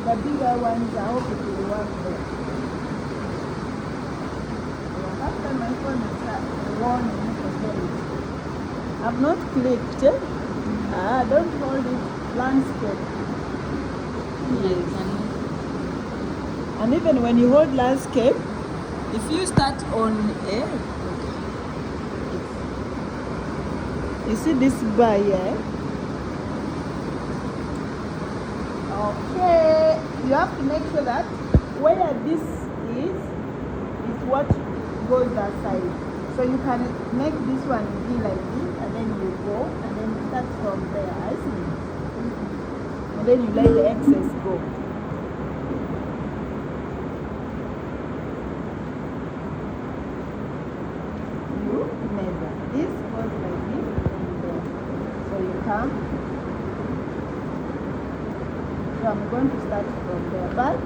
the bigger ones, I hope it will work there. Yeah, after my phone is warning for it. I've not clicked. Don't hold it. Landscape. Yes. And even when you hold landscape, if you start on a, you see this bar here? Okay, you have to make sure that where this is what goes that side. So you can make this one be like this, and then you go, and then you start from there. I see. And then you let the excess go. You measure. This goes like this, and there. So you come. So I'm going to start from there. But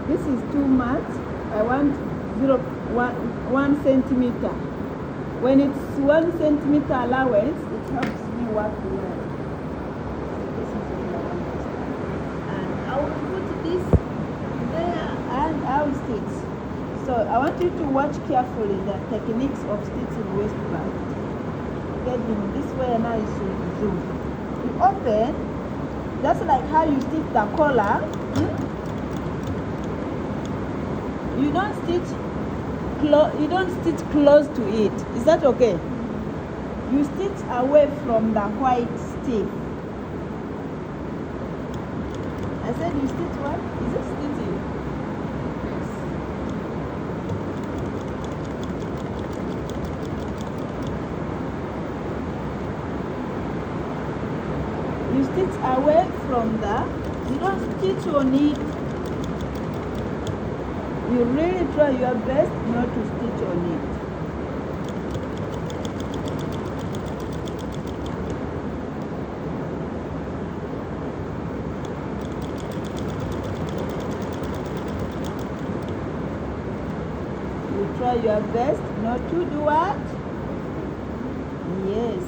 this is too much. I want 1 centimeter. When it's 1 centimeter allowance, it helps me work well. This is what I want. And I will put this there and I will stitch. So I want you to watch carefully the techniques of stitching waistband. Getting this way and I should zoom. You open, just like how you stitch the collar. You don't stitch close to it. Is that okay? You stitch away from the white stiff. I said you stitch what? Is it stitching? Yes. You stitch away from the, you don't stitch on it. You really try your best not to stitch on it. You try your best not to do what? Yes.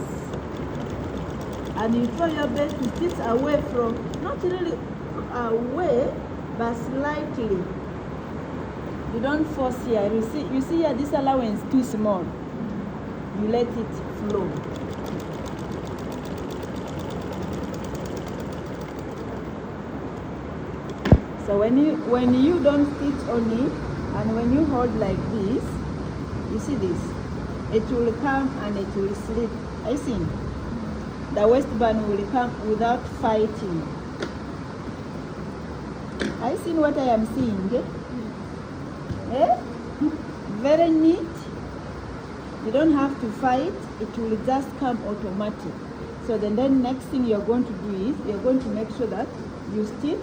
And you try your best to stitch away from, not really away, but slightly. You don't force here. You see here, this allowance is too small. You let it flow. So when you don't stitch on it, and when you hold like this, you see this, it will come and it will slip. I see. The waistband will come without fighting. I see what I am seeing. Very neat. You don't have to fight. It will just come automatic. So then next thing you're going to do is you're going to make sure that you stitch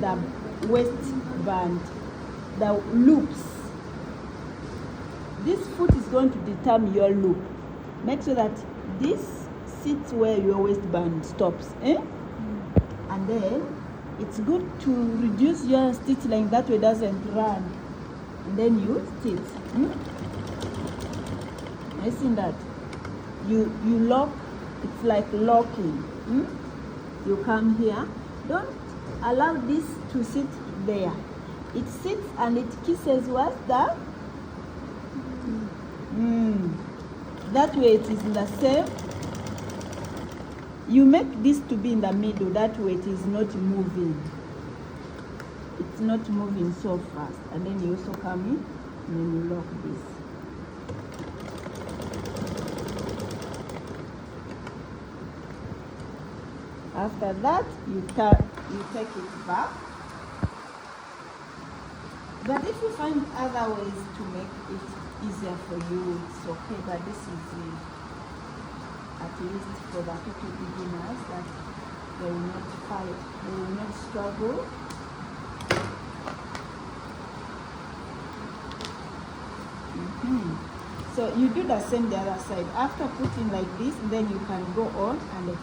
the waistband, the loops. This foot is going to determine your loop. Make sure that this sits where your waistband stops. And then it's good to reduce your stitch length, that way it doesn't run. And then you stitch. I see that. You lock, it's like locking. You come here. Don't allow this to sit there. It sits and it kisses what? That way it is in the same. You make this to be in the middle, that way it is not moving. It's not moving so fast. And then you also come in and then you lock this. After that, you take it back. But if you find other ways to make it easier for you, it's okay. But this is at least for the people beginners, that they will not fight, they will not struggle. So you do the same the other side. After putting like this, then you can go on and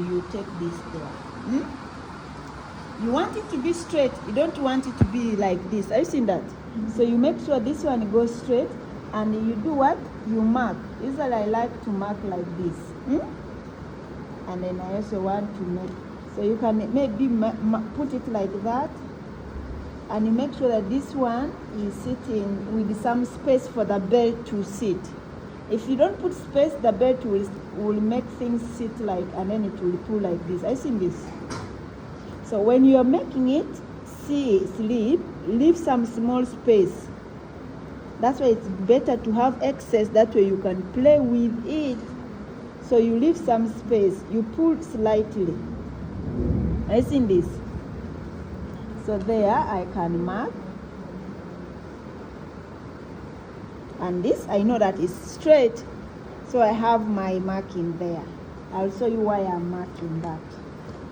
you take this there. You want it to be straight. You don't want it to be like this. Have you seen that? So you make sure this one goes straight, and you do what? You mark. Usually I like to mark like this. And then I also want to make, so you can maybe put it like that, and you make sure that this one is sitting with some space for the belt to sit. If you don't put space, the belt will make things sit like, and then it will pull like this. I seen this. So when you are making it leave some small space. That's why it's better to have excess, that way you can play with it. So you leave some space, you pull slightly. I seen this. So there I can mark. And this I know that is straight, so I have my marking there. I'll show you why I'm marking that.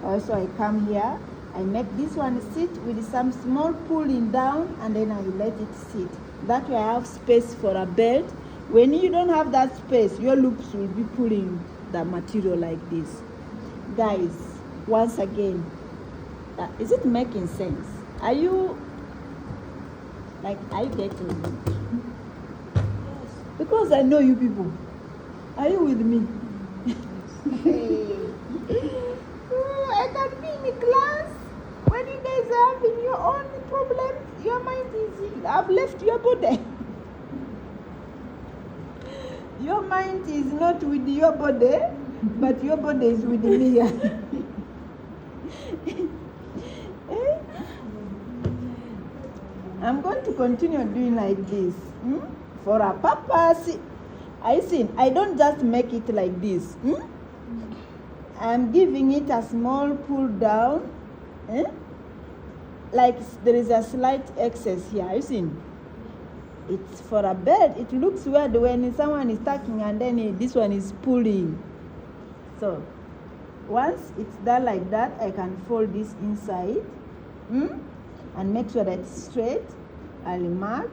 Also I come here, I make this one sit with some small pulling down, and then I let it sit. That way I have space for a belt. When you don't have that space, your loops will be pulling the material like this. Guys, once again, is it making sense? Are you getting it? Because I know you people. Are you with me? I can be in class when you guys are having your own problems. Your mind is, I've left your body. Your mind is not with your body, but your body is with me. I'm going to continue doing like this. For a purpose. I don't just make it like this. I'm giving it a small pull down. Like there is a slight excess here. You see? It's for a belt. It looks weird when someone is tucking and then this one is pulling. So once it's done like that, I can fold this inside and make sure that it's straight. I'll mark.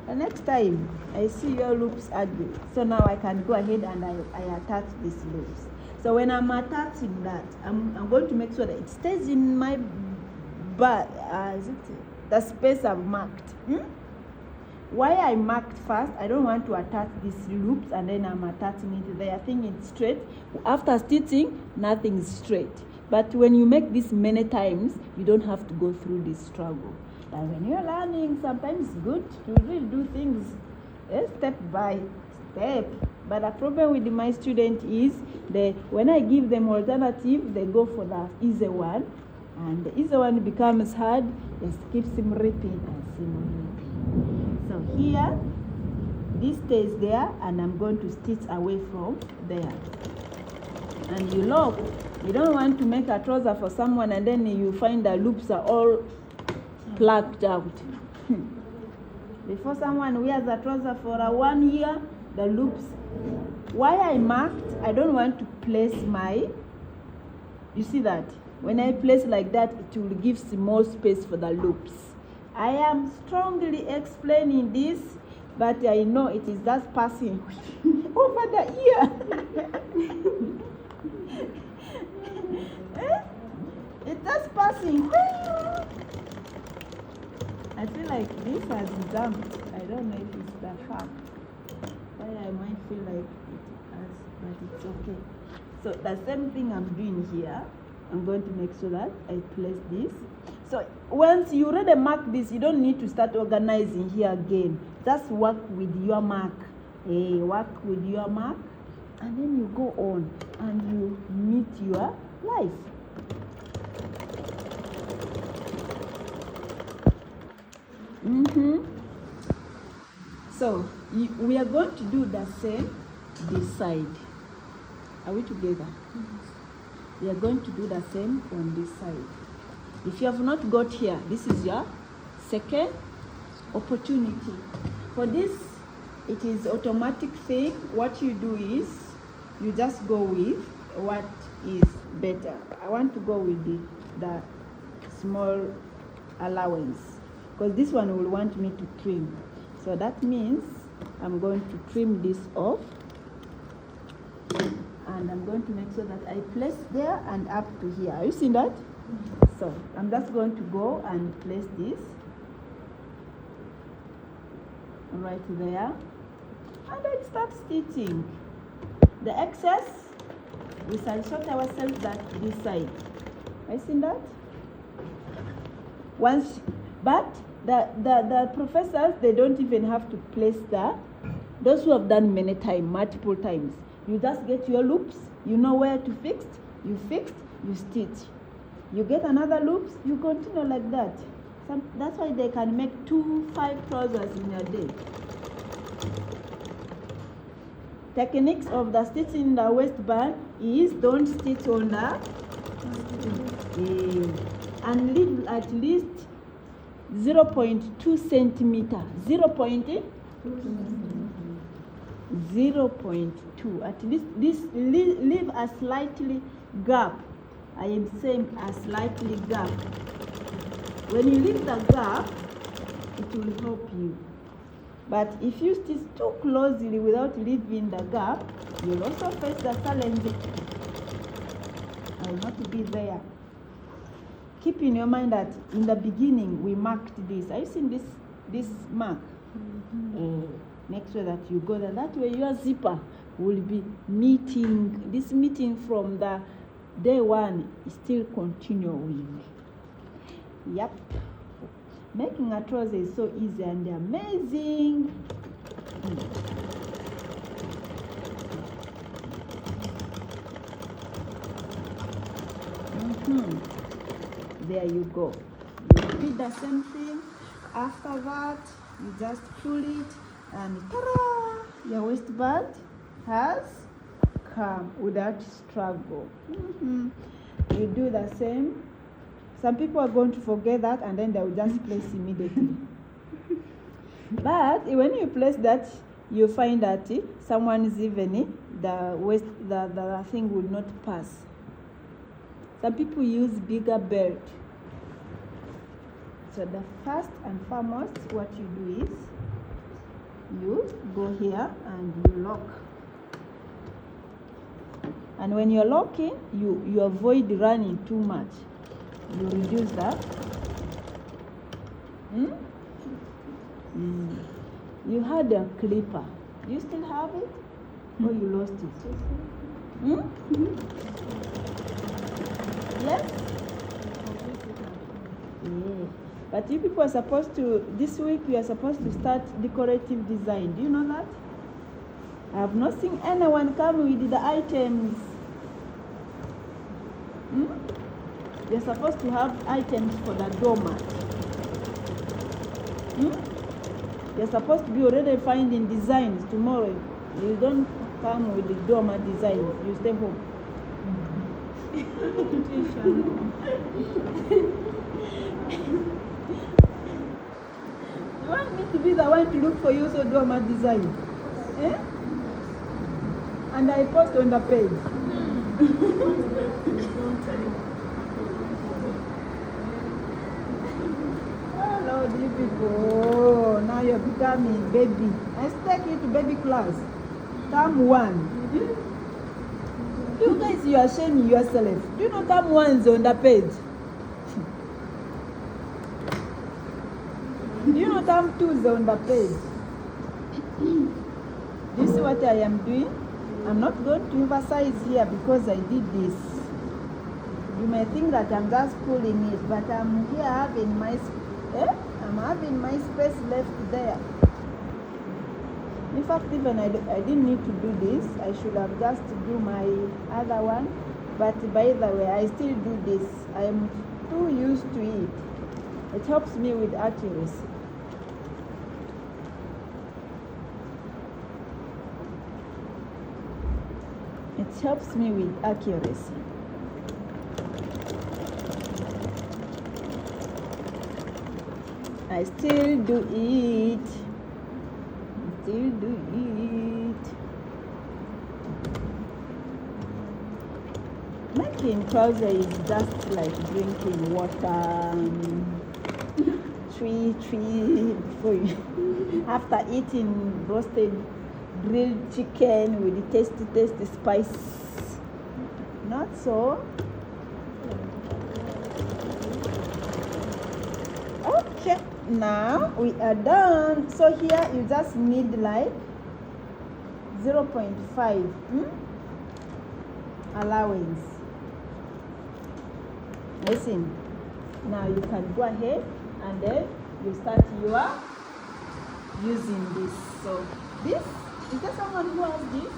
The next time I see your loops ugly, so now I can go ahead and I attach these loops. So when I'm attaching that, I'm going to make sure that it stays in my the space I've marked. Why I marked first, I don't want to attach these loops and then I'm attaching it there. I think it's straight. After stitching, nothing is straight. But when you make this many times, you don't have to go through this struggle. And when you're learning, sometimes it's good to really do things step by step. But the problem with my student is when I give them alternative, they go for the easy one. And the easy one becomes hard, just keeps him repeating and repeating. So here, this stays there, and I'm going to stitch away from there. And you don't want to make a trouser for someone and then you find the loops are all plucked out. Before someone wears a trouser for 1 year, the loops. Why I marked, I don't want to place you see that? When I place like that, it will give more space for the loops. I am strongly explaining this, but I know it is just passing over the ear. It's just passing. I feel like this has jumped. I don't know if it's the fact. Why I might feel like it has, but it's okay. So the same thing I'm doing here. I'm going to make sure that I place this. So once you already mark this, you don't need to start organizing here again. Just work with your mark. Work with your mark, and then you go on and you meet your life. So we are going to do the same this side. Are we together? We are going to do the same on this side. If you have not got here, this is your second opportunity. For this, it is automatic thing. What you do is, you just go with what is better. I want to go with the small allowance, because this one will want me to trim. So that means I'm going to trim this off. And I'm going to make sure that I place there and up to here. Are you seeing that? So I'm just going to go and place this right there. And then start stitching. The excess, we shall sort ourselves that this side. Are you seeing that? But the professors, they don't even have to place those who have done many times, multiple times. You just get your loops, you know where to fix, you stitch. You get another loops, you continue like that. That's why they can make 5 trousers in a day. Techniques of the stitching the waistband is don't stitch on the and leave at least 0.2 centimeter. 0.2. At least this leave a slightly gap. I am saying a slightly gap. When you leave the gap, it will help you. But if you stitch too closely without leaving the gap, you'll also face the challenge. I will not be there. Keep in your mind that in the beginning we marked this. Have you seen this mark? Make sure that you go there. That way your zipper will be meeting. This meeting from the day one is still continuing. Yep. Making a trouser is so easy and amazing. There you go. You repeat the same thing. After that, you just pull it and ta-da! Your waistband has come without struggle. You do the same. Some people are going to forget that and then they will just place immediately. But when you place that, you find that someone is even the thing will not pass. Some people use bigger belt. So the first and foremost, what you do is you go here and you lock. And when you're locking, you avoid running too much. You reduce that. You had a clipper. Do you still have it? Or you lost it? Yes? Yeah. But you people are supposed to, this week we are supposed to start decorative design. Do you know that? I have not seen anyone come with the items. You're supposed to have items for the doormat. You're supposed to be already finding designs tomorrow. You don't come with the doormat designs. You stay home. You want me to be the one to look for you so doormat design? And I post on the page. Hello, dear people. Now you're becoming baby. Let's take you to baby class. Term 1. You guys, you are shaming yourself. Do you know term 1 is on the page? Do you know term 2 is on the page? Do you see what I am doing? I'm not going to emphasize here because I did this. You may think that I'm just pulling it, but I'm here having my space left there. In fact, even I didn't need to do this. I should have just do my other one. But by the way, I still do this. I am too used to it. It helps me with accuracy. It helps me with accuracy. I still do it. Making trouser is just like drinking water. Tree before you after eating roasted grilled chicken with the tasty spice. Not so. Okay, now we are done. So here you just need like 0.5 allowance. Listen, Now you can go ahead and then you start your using this. So this, is there someone who has this?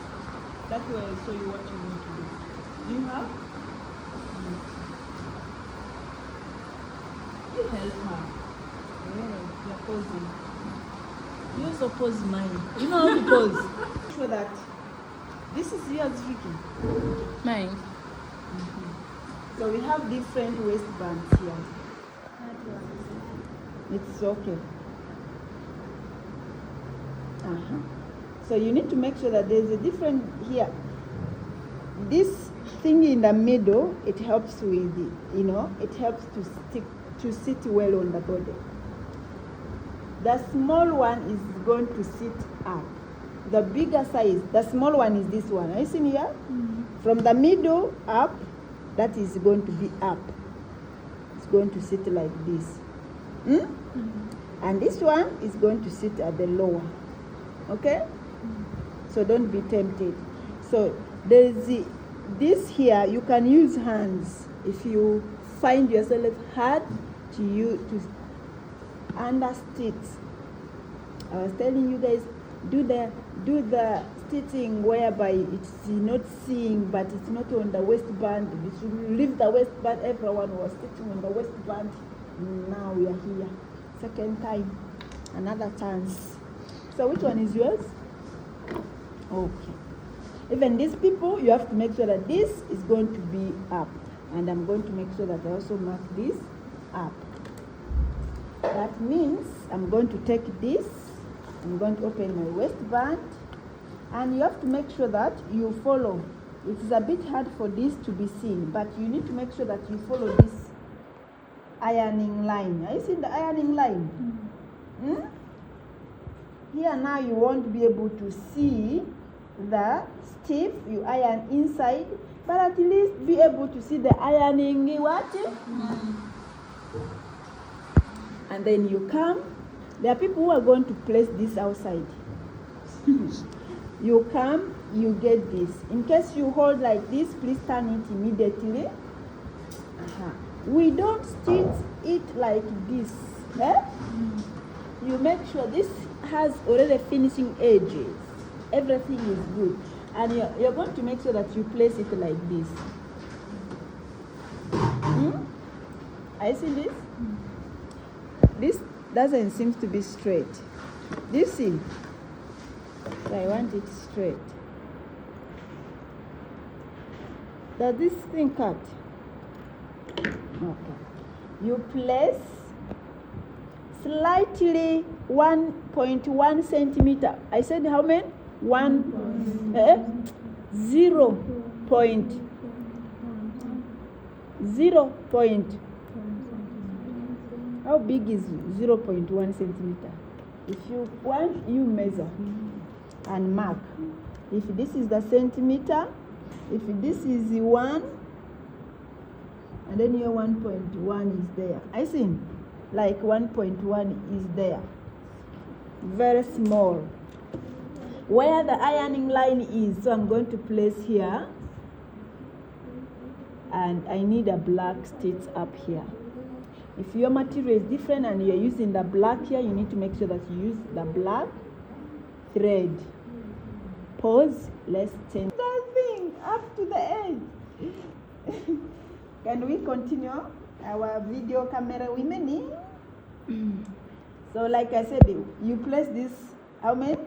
That way I'll show you what you need to do. Do you have? You help her. Yeah, you're posing. You also pose mine. You know how to pose. So that this is yours, Vicky. Mine. So we have different waistbands here. It's okay. So you need to make sure that there's a different here. This thing in the middle, it helps with the, it helps to sit well on the body. The small one is going to sit up. The bigger size, the small one is this one. Are you seeing here? From the middle up, that is going to be up. It's going to sit like this. And this one is going to sit at the lower. Okay? So don't be tempted. So there's this here, you can use hands if you find yourself hard to understitch. I was telling you guys, do the stitching whereby it's not seeing, but it's not on the waistband. You should leave the waistband. Everyone was stitching on the waistband. Now we are here. Second time, another chance. So which one is yours? Okay. Even these people, you have to make sure that this is going to be up. And I'm going to make sure that I also mark this up. That means I'm going to take this, I'm going to open my waistband, and you have to make sure that you follow. It is a bit hard for this to be seen, but you need to make sure that you follow this ironing line. Are you seeing the ironing line? Here now you won't be able to see the stiff, you iron inside, but at least be able to see the ironing what? And then you come. There are people who are going to place this outside. You come, you get this. In case you hold like this, please turn it immediately. We don't stitch it like this. You make sure this has already finishing edges. Everything is good. And you're going to make sure that you place it like this. Are you seeing this? This doesn't seem to be straight. Do you see? So I want it straight. Does this thing cut? Okay. You place slightly 1.1 centimeter. I said how many? 0 point. How big is 0.1 centimeter? If you want, you measure and mark. If this is the centimeter, if this is 1, and then your 1.1 is there. I think like 1.1 is there. Very small. Where the ironing line is, so I'm going to place here. And I need a black stitch up here. If your material is different and you're using the black here, you need to make sure that you use the black thread. Pause. Let's change that thing up to the edge. Can we continue our video camera women? So like I said, you place this, how many?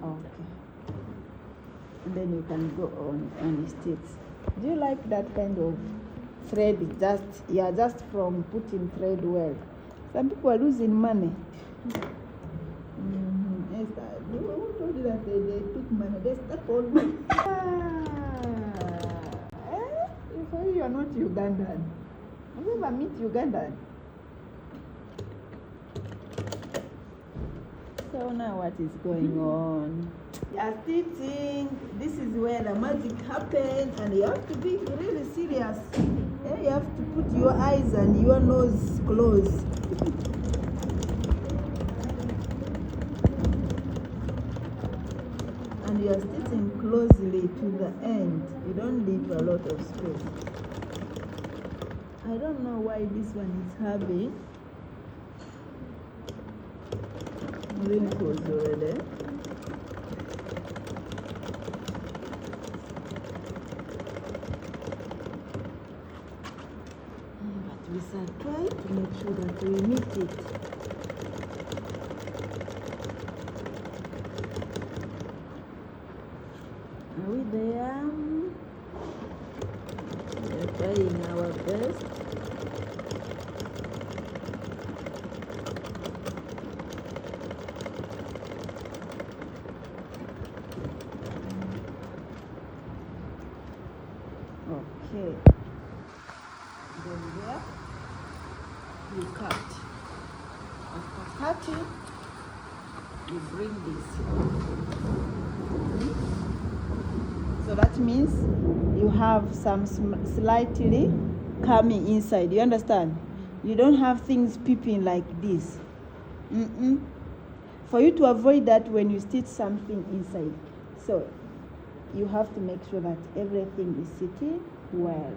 Okay. And then you can go on and stitch. Do you like that kind of thread? Just from putting thread well. Some people are losing money. Who told you that they took money? They stuck all money. You are not Ugandan. Have you ever met Ugandan? So now what is going on? You are stitching. This is where the magic happens, and you have to be really serious. You have to put your eyes and your nose closed. And you are stitching closely to the end. You don't leave a lot of space. I don't know why this one is having wrinkles already. But we shall try to make sure that we meet it. Are we there? We are trying our best. Okay. Then there, you cut. After cutting, you bring this. So that means you have some slightly coming inside. You understand? You don't have things peeping like this. For you to avoid that when you stitch something inside. So you have to make sure that everything is sitting well.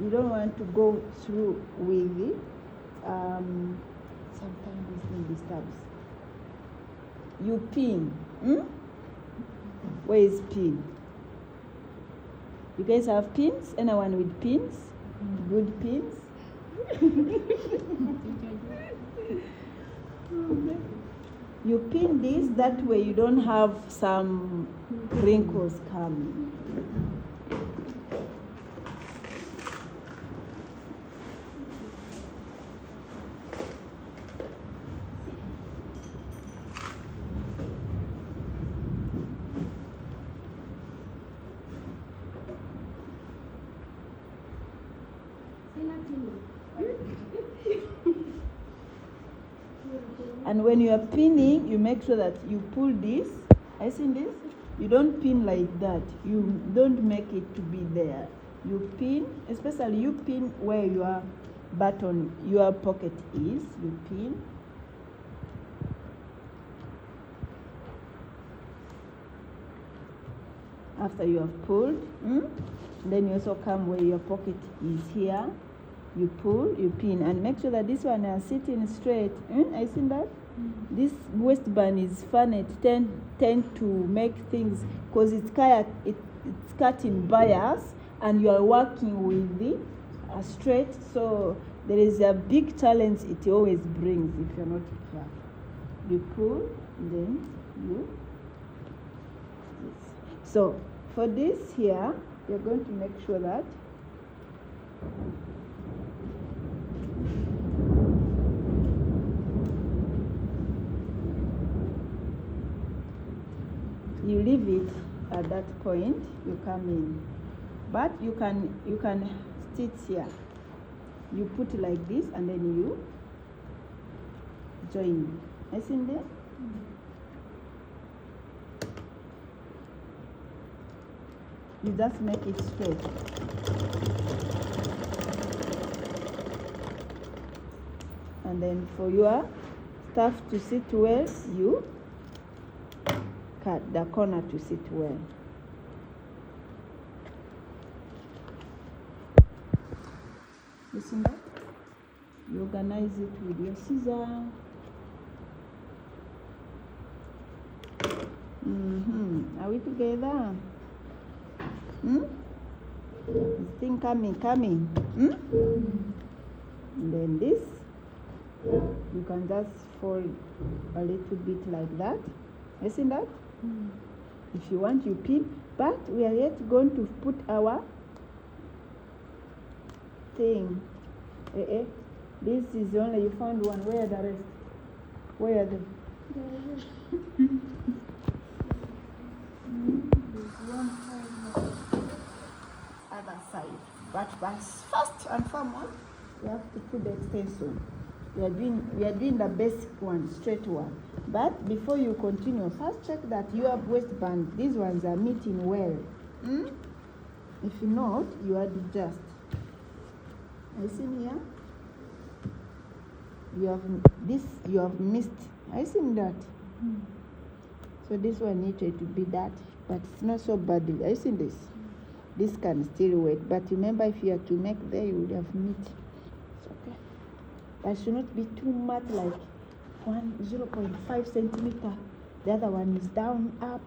You don't want to go through with it. Sometimes this thing disturbs. You pin. Where is pin? You guys have pins? Anyone with pins? Good pins? You pin this, that way you don't have some wrinkles coming. And when you are pinning, you make sure that you pull this. I seen this. You don't pin like that. You don't make it to be there. You pin, especially you pin where your button, your pocket is. You pin. After you have pulled, then you also come where your pocket is here. You pull, you pin, and make sure that this one is sitting straight. I seen that. This waistband is fun. It tend to make things because it's cut in bias, and you are working with it straight. So there is a big challenge it always brings if you're not careful. You pull, then you. So for this here, you're going to make sure that you leave it at that point, you come in. But you can stitch here. You put it like this and then you join. I seen there? You just make it straight. And then for your stuff to sit well, you cut the corner to sit well. You see that? You organize it with your scissor. Are we together? This thing coming. And then this, you can just fold a little bit like that. You see that? If you want, you pin. But we are yet going to put our thing. This is only, you found one. Where are the rest? Where are they? There's one other side. But first and foremost, you have to put the extension. We are doing the basic one, straight one. But before you continue, first check that your waistband, these ones are meeting well. If not, you adjust. I see here. You have missed. I seen that. So this one needed to be that, but it's not so bad. I seen this. this can still wait. But remember, if you have to make there, you would have meat. It's okay. But it should not be too much, like 0.5 centimeter. The other one is down, up.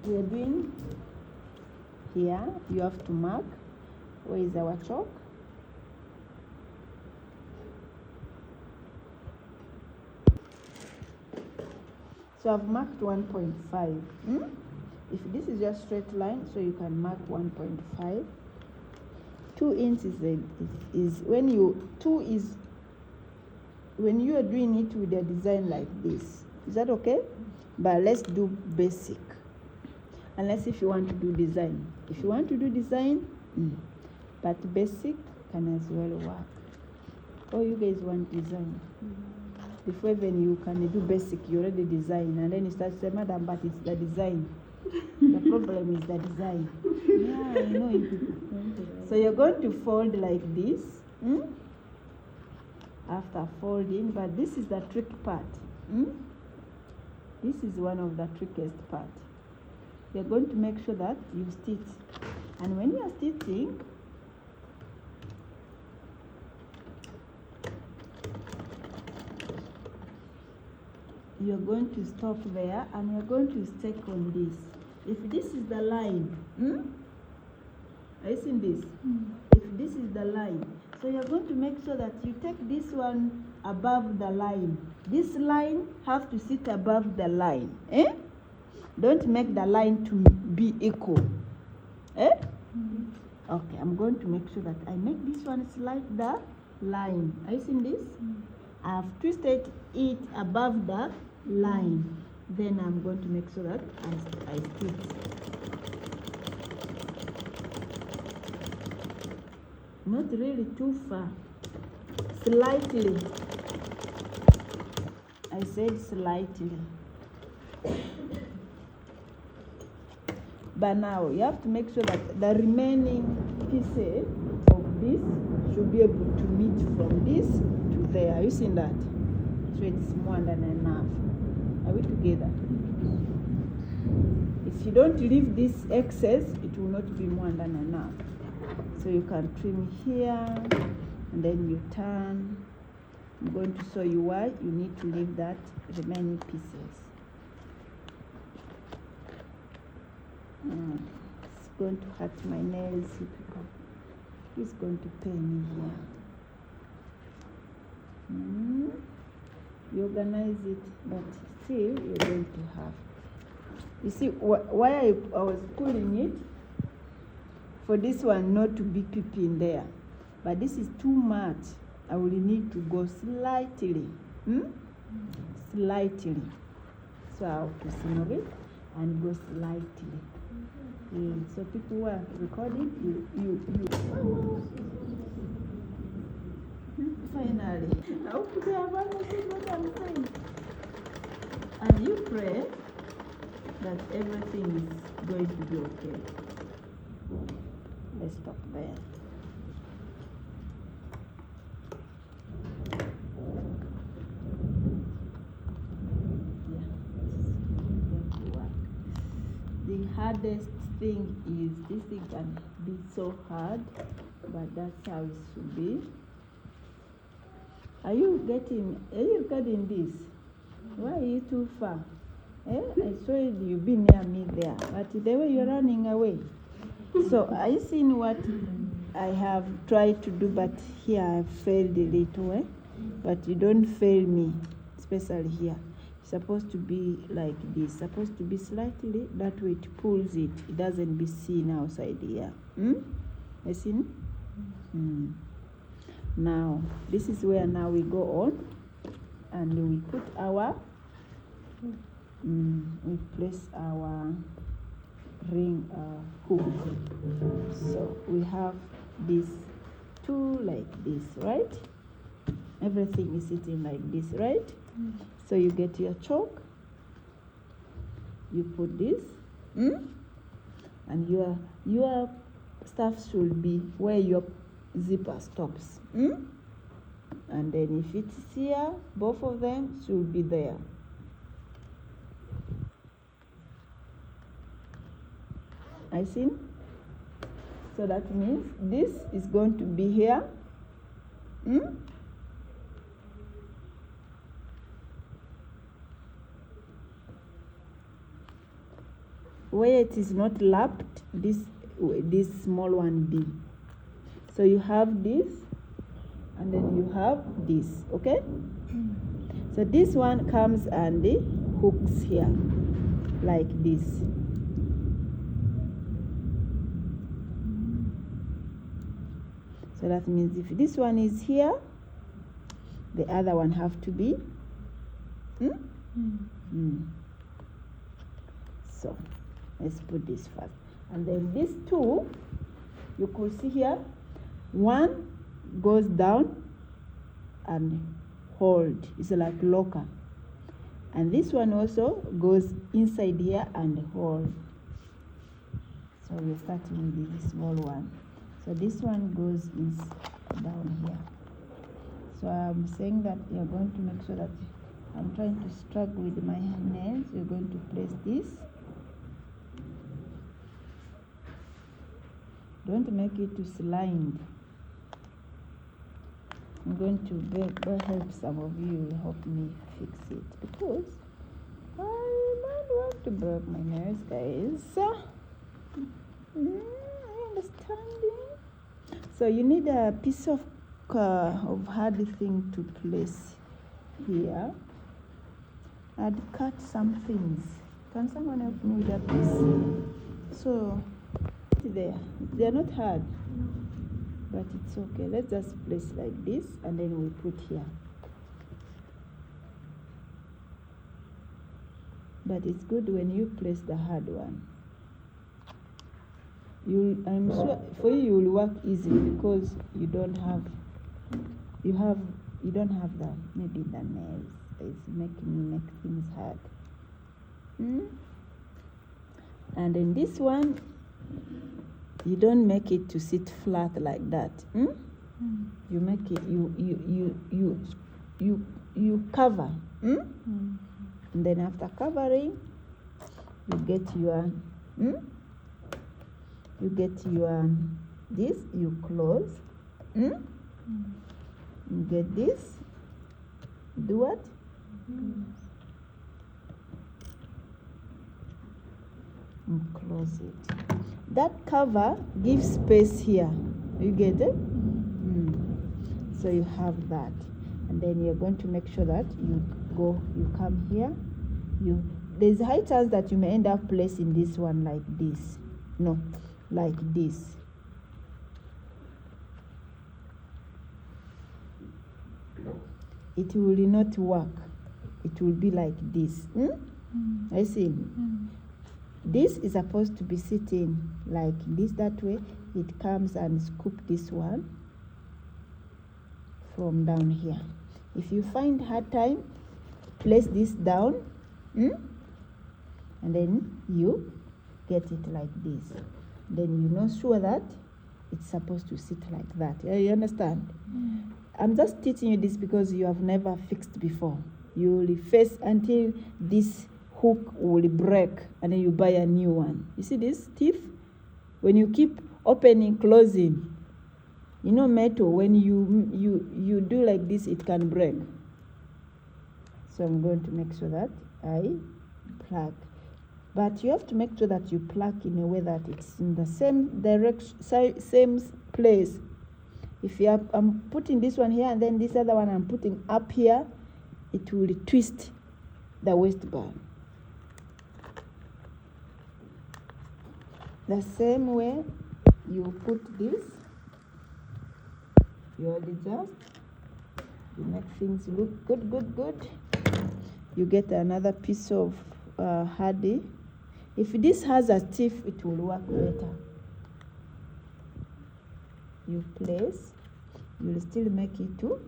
We are doing here. You have to mark. Where is our chalk? So I've marked 1.5. If this is just straight line, so you can mark 1.5. 2 inches is when you when you are doing it with a design like this. Is that okay? But let's do basic. Unless if you want to do design. If you want to do design, but basic can as well work. Or you guys want design. Before even you can do basic, you already design, and then you start saying, Madam, but it's the design. The problem is the design. Yeah, I know it. So you're going to fold like this. After folding, but this is the tricky part. This is one of the trickiest part. You're going to make sure that you stitch. And when you're stitching, you're going to stop there and you're going to stick on this. If this is the line, are you seeing this? If this is the line, so you're going to make sure that you take this one above the line. This line has to sit above the line. Don't make the line to be equal. Okay, I'm going to make sure that I make this one like the line. Are you seeing this? I've twisted it above the line. Then I'm going to make sure that I stitch. Not really too far. Slightly. I said slightly. But now you have to make sure that the remaining pieces of this should be able to meet from this to there. Are you seeing that? So it's more than enough. Are we together? If you don't leave this excess, it will not be more than enough. So you can trim here, and then you turn. I'm going to show you why you need to leave that remaining pieces. It's going to hurt my nails, people. It's going to pain me here. You organize it, but still you're going to have. You see why I was pulling it? For this one not to be keeping there. But this is too much. I will need to go slightly. Slightly. So I have to smooth it and go slightly. So people who are recording, you. Finally. I hope they have understood what I'm saying. And you pray that everything is going to be okay. Let's stop there. The hardest thing is this thing can be so hard, but that's how it should be. Are you recording this? Why are you too far? I saw you be near me there, but the way you're running away. So are you seeing what I have tried to do, but here I have failed a little, But you don't fail me, especially here. It's supposed to be like this, supposed to be slightly, that way it pulls it. It doesn't be seen outside here. You seen? Now, this is where now we go on, and we put our, we place our ring hook. So we have these two like this, right? Everything is sitting like this, right? So you get your chalk, you put this, and your stuff should be where your zipper stops. And then if it's here, both of them should be there. I see. So that means this is going to be here. Where it is not lapped, this small one be. So you have this, and then you have this, okay? So this one comes and hooks here, like this. So that means if this one is here, the other one have to be. So let's put this first. And then these two, you could see here, one goes down and hold. It's like locker. And this one also goes inside here and hold. So we're starting with this small one. So this one goes down here. So I'm saying that you're going to make sure that I'm trying to struggle with my nails. You're going to place this. Don't make it too slimed. I'm going to help some of you help me fix it, because I don't want to break my nails, guys. I understand it. So you need a piece of hard thing to place here. I'd cut some things. Can someone help me with that piece? So they're not hard, but it's okay. Let's just place like this, and then we put here. But it's good when you place the hard one. I'm sure for you will work easily, because you don't have that. Maybe the nails is making me make things hard. And then this one, you don't make it to sit flat like that. You make it, you cover. And then after covering, you get your this, you close. You get this. Do what? And close it. That cover gives space here. You get it? So you have that, and then you're going to make sure that you come here. There's a high chance that you may end up placing this one like this. No, like this. It will not work. It will be like this. I see. This is supposed to be sitting like this, that way. It comes and scoop this one from down here. If you find hard time, place this down, and then you get it like this. Then you know sure that it's supposed to sit like that. You understand? I'm just teaching you this because you have never fixed before. You will face until this hook will break, and then you buy a new one. You see this teeth? When you keep opening, closing, you know metal, when you do like this, it can break. So I'm going to make sure that I plug. But you have to make sure that you plug in a way that it's in the same direction, same place. If I'm putting this one here and then this other one I'm putting up here, it will twist the waistband. The same way you put this, you adjust, you make things look good. You get another piece of hardy. If this has a teeth, it will work better. You place, you will still make it to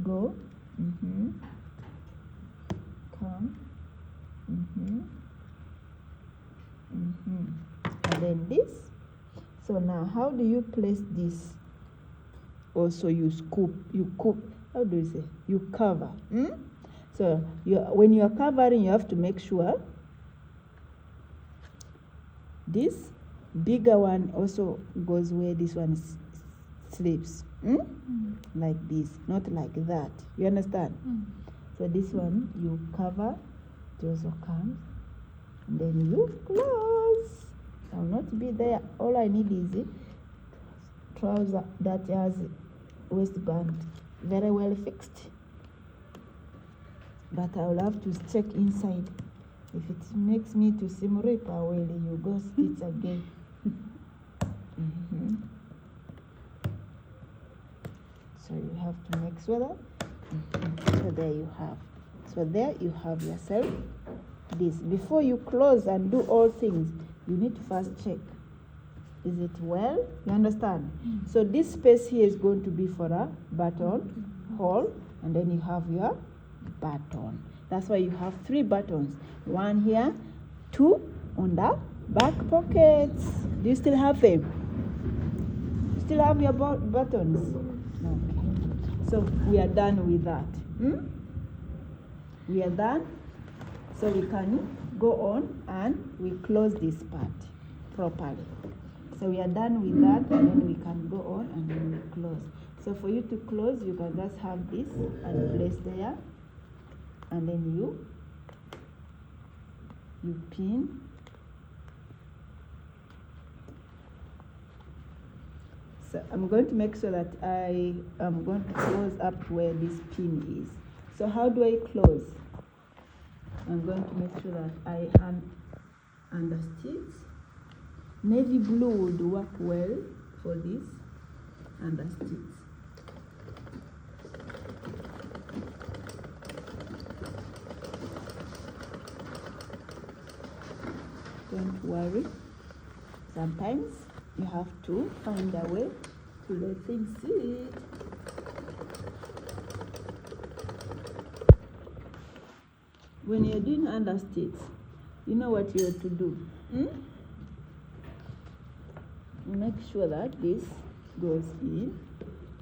go, come, and then this. So now how do you place this? Also you scoop, how do you say? You cover. So when you are covering, you have to make sure this bigger one also goes where this one sleeps. Like this, not like that. You understand? So this one you cover, it also comes, and then you close. I will not be there. All I need is a trouser that has waistband very well fixed. But I will have to check inside. If it makes me to seem rip, I will you go stitch again. So you have to make sure that. So there you have. So there you have yourself this. Before you close and do all things, you need to first check. Is it well? You understand? So this space here is going to be for a button hole, and then you have your button. That's why you have 3 buttons. 1 here, 2 on the back pockets. Do you still have them? Still have your buttons? Okay. So we are done with that. We are done. So we can go on and we close this part properly. So we are done with that, and then we can go on and then we close. So for you to close, you can just have this and place there, and then you pin. So I'm going to make sure that I am going to close up where this pin is. So how do I close? I'm going to make sure that I understitch. Navy blue would work well for this understitch. Don't worry. Sometimes you have to find a way to let things sit. When you're doing understitch, you know what you have to do. Make sure that this goes in.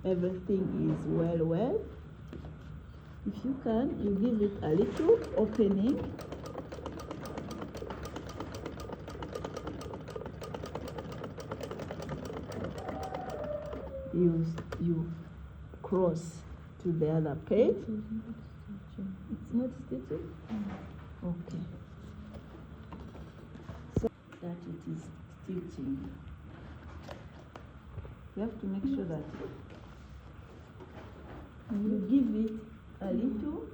Everything is well. If you can, you give it a little opening. You cross to the other page. It's not stitching? Okay. So that it is stitching. You have to make sure that you give it a little.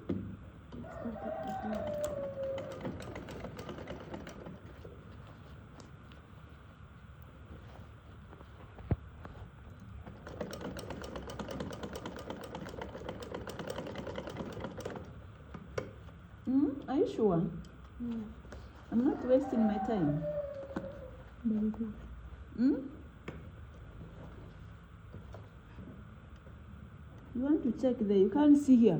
Are you sure? I'm not wasting my time. You want to check there? You can't see here.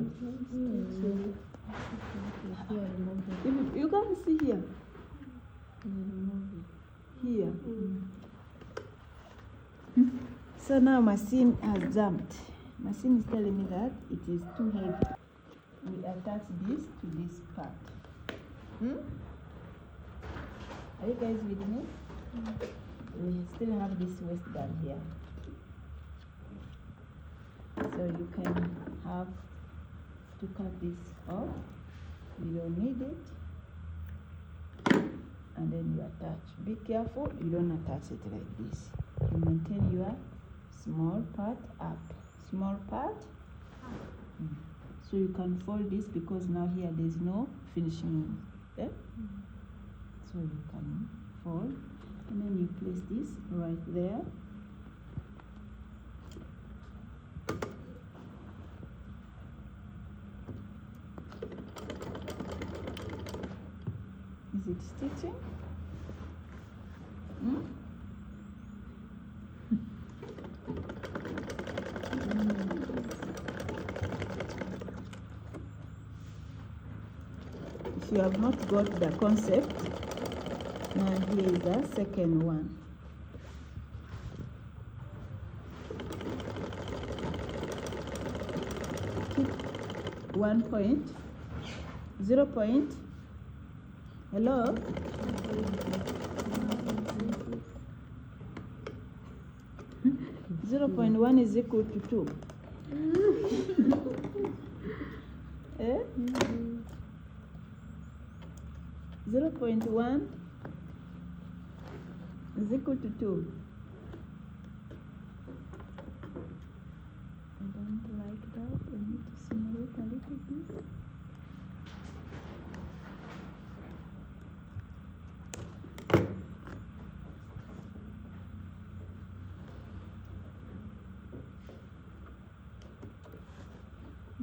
You can't see here. Here. So now machine has jumped. Machine is telling me that it is too heavy. We attach this to this part. Are you guys with me? We still have this waistband here. So you can have to cut this off. You don't need it. And then you attach. Be careful, you don't attach it like this. You maintain your small part up. Small part. So you can fold this because now here there is no finishing there. So you can fold, and then you place this right there. Is it stitching? If you have not got the concept, now here is the second one. Keep 1 point, 0 point. Hello? 0.1 is equal to 2. Eh? 0.1 is equal to 2. I don't like that. I need to simulate a little bit.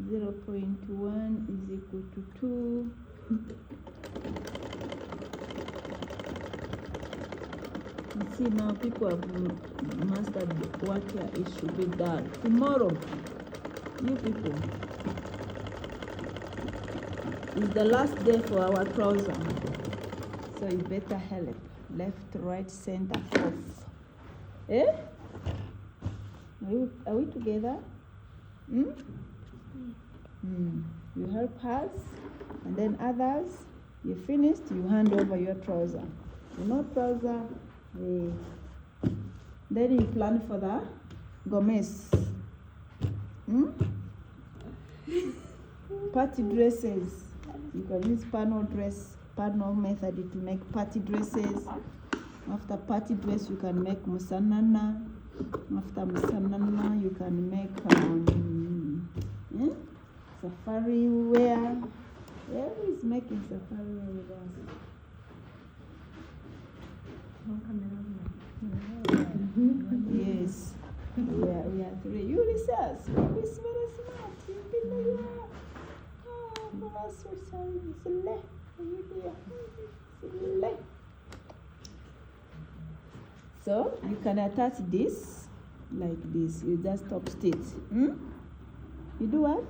Zero point one is equal to 2. You see now people have mastered what it should be done. Tomorrow, you people, is the last day for our trouser. So you better help. Left, right, center, fourth. Eh? Are we together? You help us, and then others, you finished, you hand over your trouser. You know trouser, then you plan for the gomez. Party dresses. You can use panel method to make party dresses. After party dress, you can make musanana. After musanana, you can make safari wear. Who is making safari wear with us? Yes. We are three. You research. You be very smart. You be So you can attach this like this. You just stop stitch. You do what?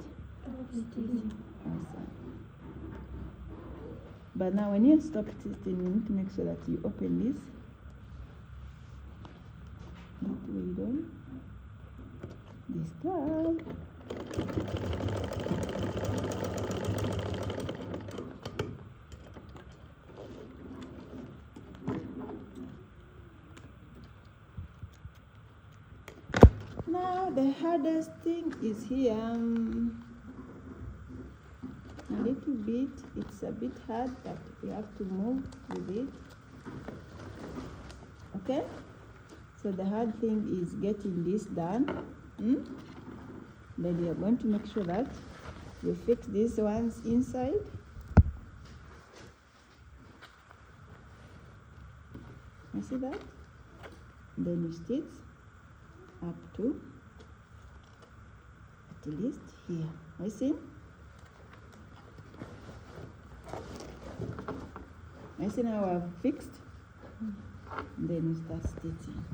Awesome. But now when you stop stitching, you need to make sure that you open this. That way you don't disturb. Now the hardest thing is here. A little bit, it's a bit hard, but you have to move with it. Okay? So the hard thing is getting this done. Then you're going to make sure that you fix these ones inside. You see that? Then you stitch up to at least here. I see? I see now I've fixed. Then you start stitching.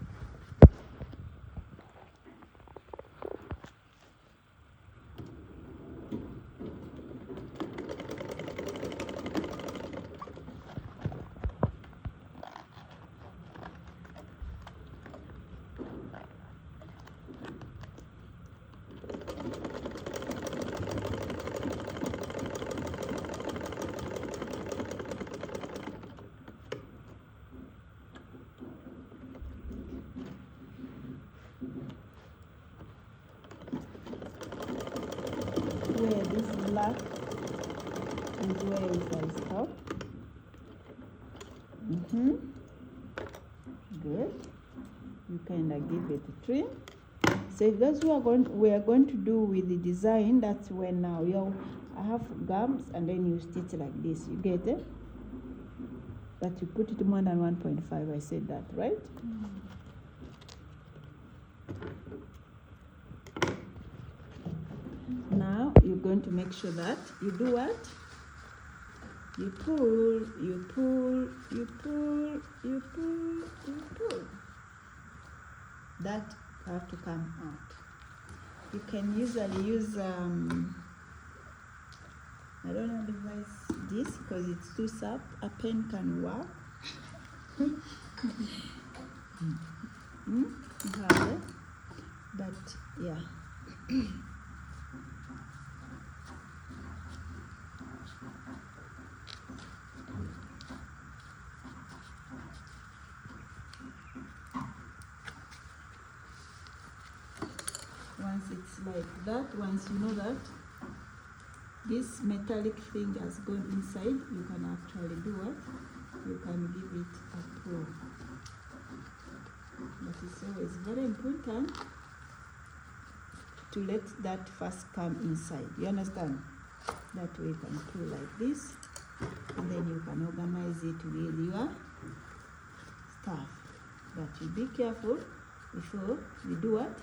Where this black is where I stop. Good. You kind of give it a trim. So if that's what we are going to do with the design, that's when now I have gums and then you stitch like this. You get it? But you put it more than 1.5. I said that, right? Now you're going to make sure that you do what? You pull, you pull, you pull, you pull, you pull. That have to come out. You can usually use I don't know device this because it's too sharp. A pen can work. But yeah. it's like that. Once you know that this metallic thing has gone inside, you can actually do what? You can give it a pull. But it's always very important to let that first come inside. You understand? That way you can pull like this, and then you can organize it with your stuff. But you be careful before you do what?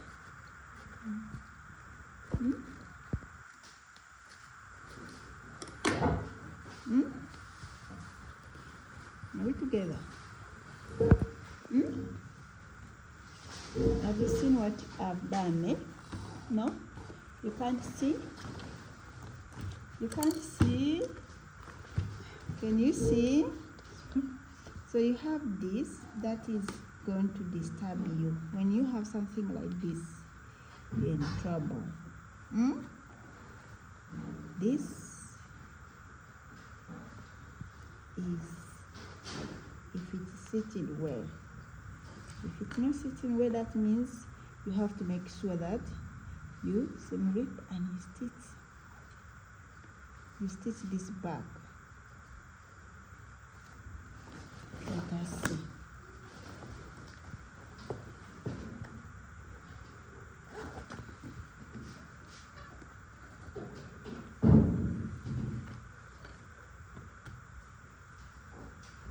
Are we together? Have you seen what I've done, eh? No? You can't see? You can't see? Can you see? So you have this that is going to disturb you. When you have something like this, you're in trouble. This is if it's sitting well. If it's not sitting well, that means you have to make sure that you rip and you stitch. You stitch this back. Let us see.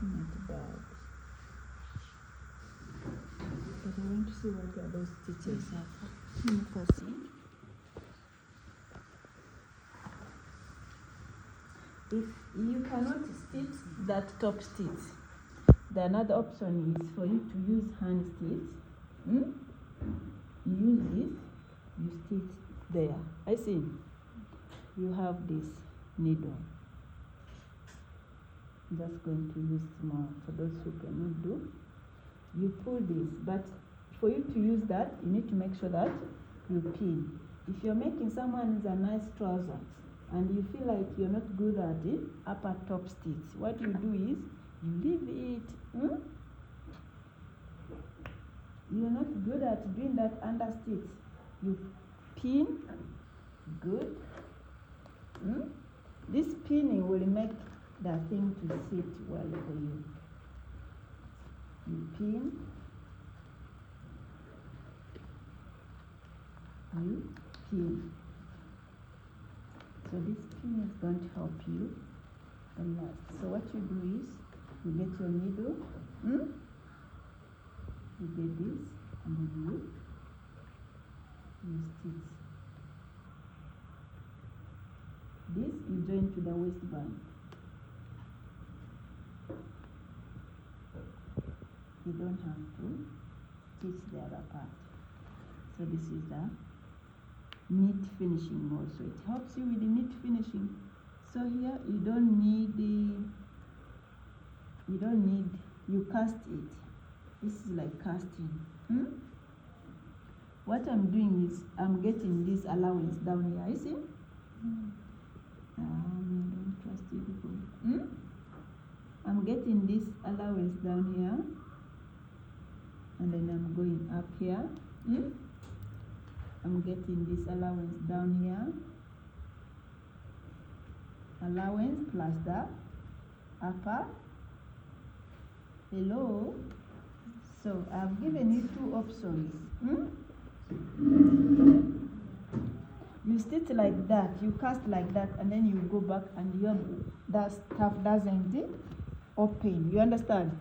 Not bad. But I want to see what are those stitches are. First. If you cannot stitch that top stitch, the another option is for you to use hand stitch. You use this, you stitch there. I see. You have this needle. I'm just going to use small for those who cannot do. You pull this, but for you to use that, you need to make sure that you pin. If you're making someone's a nice trouser and you feel like you're not good at it, upper top stitch, what you do is you leave it. You're not good at doing that under stitch. You pin. Good. This pinning will make the thing to sit well for you. You pin. You pin. So this pin is going to help you a lot. So what you do is you get your needle. You get this, and then you stitch. This you join to the waistband. You don't have to stitch the other part. So this is the neat finishing also. It helps you with the neat finishing. So here you don't need you cast it. This is like casting. What I'm doing is I'm getting this allowance down here. You see? I don't trust you people. I'm getting this allowance down here, and then I'm going up here. I'm getting this allowance down here. Allowance plus the upper. Hello. So I've given you two options. You stitch like that, you cast like that, and then you go back and that stuff doesn't open. You understand?